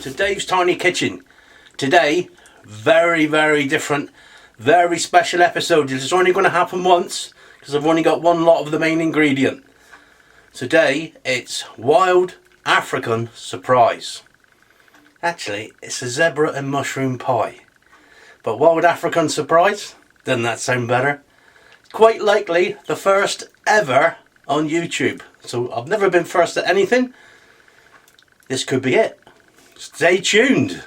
to Dave's Tiny Kitchen. Today, very different, very special episode. This is only going to happen once because I've only got one lot of the main ingredient. Today, it's wild African surprise. Actually, it's a zebra and mushroom pie. But wild African surprise? Doesn't that sound better? Quite likely the first ever on YouTube. So I've never been first at anything. This could be it. Stay tuned.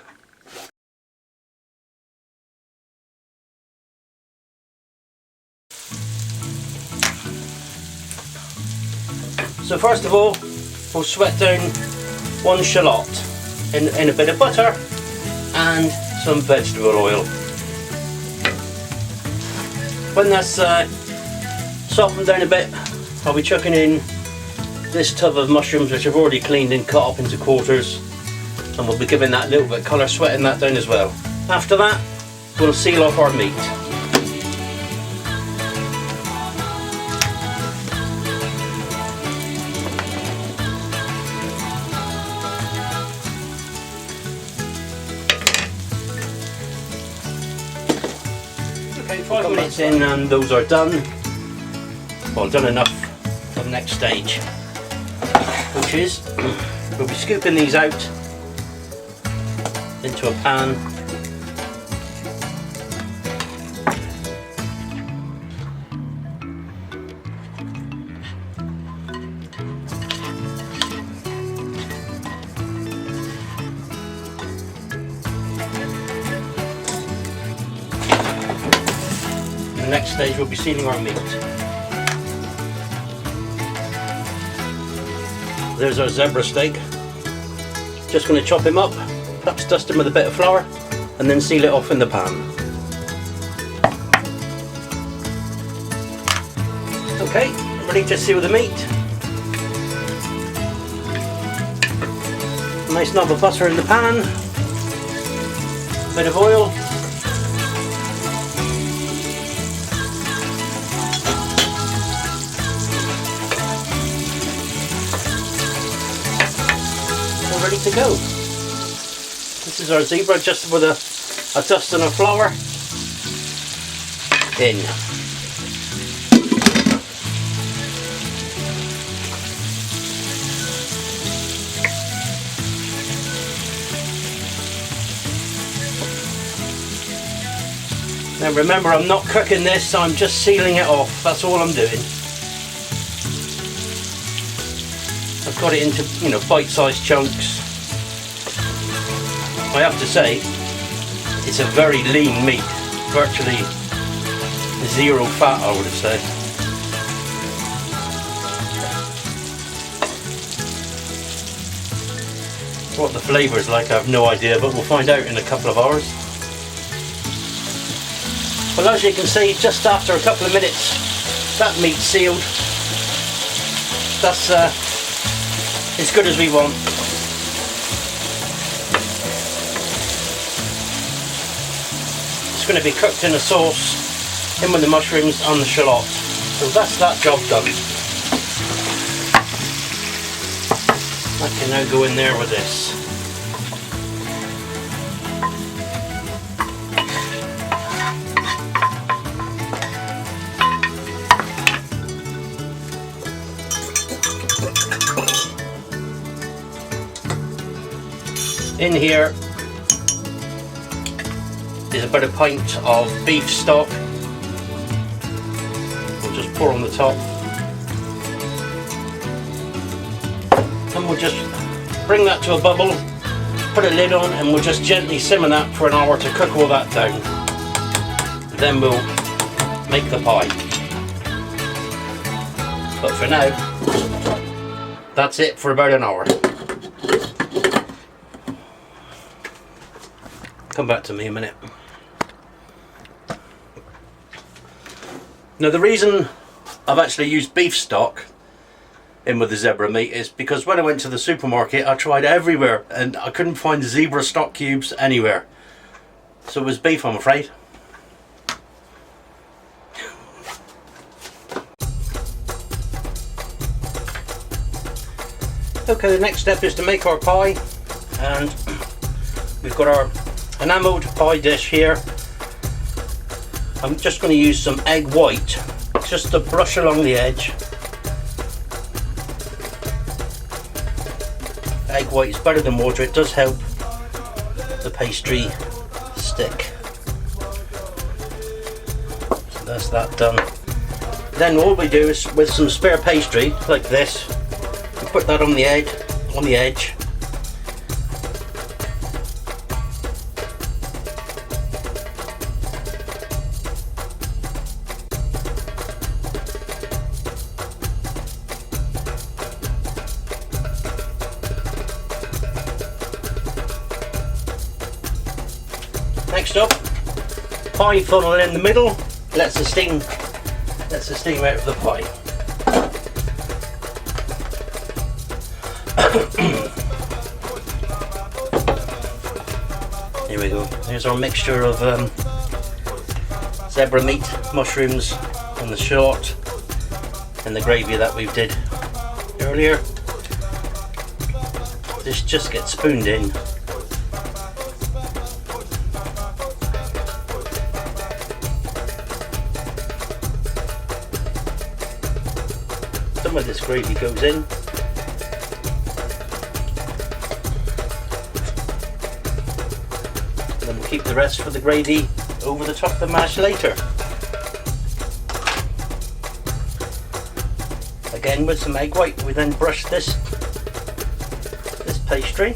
So first of all, we'll sweat down one shallot in a bit of butter and some vegetable oil. When that's softened down a bit, I'll be chucking in this tub of mushrooms which I've already cleaned and cut up into quarters, and we'll be giving that a little bit of colour, sweating that down as well. After that, we'll seal off our meat. Okay, 5 minutes in and those are done. Well, done enough for the next stage, which is we'll be scooping these out into a pan. The next stage we'll be sealing our meat. There's our zebra steak. Just going to chop him up, perhaps dust him with a bit of flour, and then seal it off in the pan. Okay, ready to seal the meat. Nice knob of butter in the pan, bit of oil. Ready to go. This is our zebra, just with a dusting of flour in. Now remember, I'm not cooking this, I'm just sealing it off. That's all I'm doing. I've got it into, bite-sized chunks. I have to say, it's a very lean meat, virtually zero fat, I would have said. What the flavour is like, I have no idea, but we'll find out in a couple of hours. Well, as you can see, just after a couple of minutes, that meat's sealed. That's as good as we want. It's going to be cooked in a sauce, in with the mushrooms and the shallot. So that's that job done. I can now go in there with this. In here is about a pint of beef stock. We'll just pour on the top, and we'll just bring that to a bubble, put a lid on, and we'll just gently simmer that for an hour to cook all that down. Then we'll make the pie. But for now, that's it for about an hour. Come back to me a minute. Now the reason I've actually used beef stock in with the zebra meat is because when I went to the supermarket I tried everywhere and I couldn't find zebra stock cubes anywhere. So it was beef, I'm afraid. Okay, the next step is to make our pie, and we've got our enamelled pie dish here. I'm just going to use some egg white just to brush along the edge. Egg white is better than water, it does help the pastry stick. So that's that done. Then all we do is, with some spare pastry like this, we put that on the edge. Next up, pie funnel in the middle, lets the steam out of the pie. Here we go. Here's our mixture of zebra meat, mushrooms on the short, and the gravy that we did earlier. This just gets spooned in. Some of this gravy goes in. And then we'll keep the rest for the gravy over the top of the mash later. Again with some egg white, we then brush this pastry.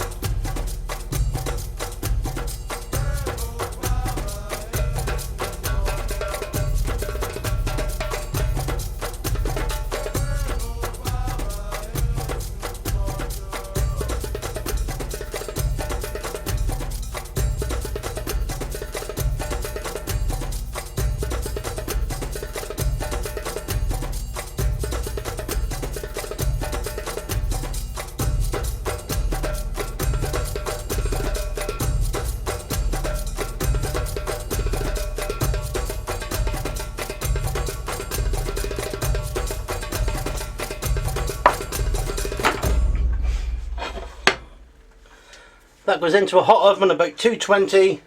That goes into a hot oven about 220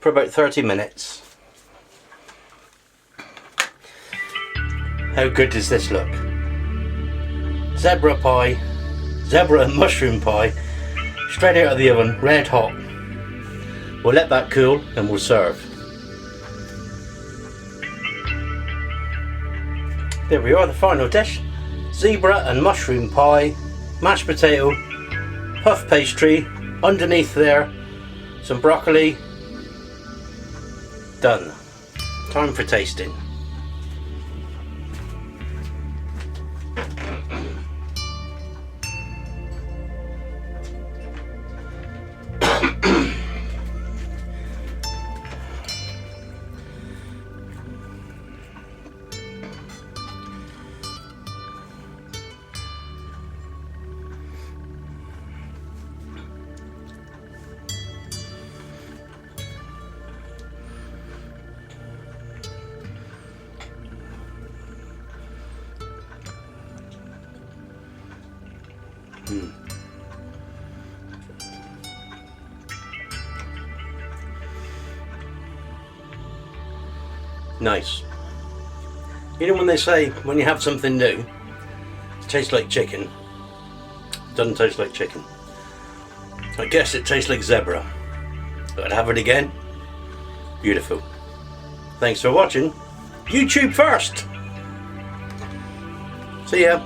for about 30 minutes. How good does this look? Zebra pie, zebra and mushroom pie, straight out of the oven, red hot. We'll let that cool and we'll serve. There we are, the final dish. Zebra and mushroom pie, mashed potato, puff pastry, underneath there some broccoli. Done. Time for tasting. Nice. You know when they say when you have something new, it tastes like chicken. It doesn't taste like chicken. I guess it tastes like zebra. But I'd have it again. Beautiful. Thanks for watching. YouTube first. See ya.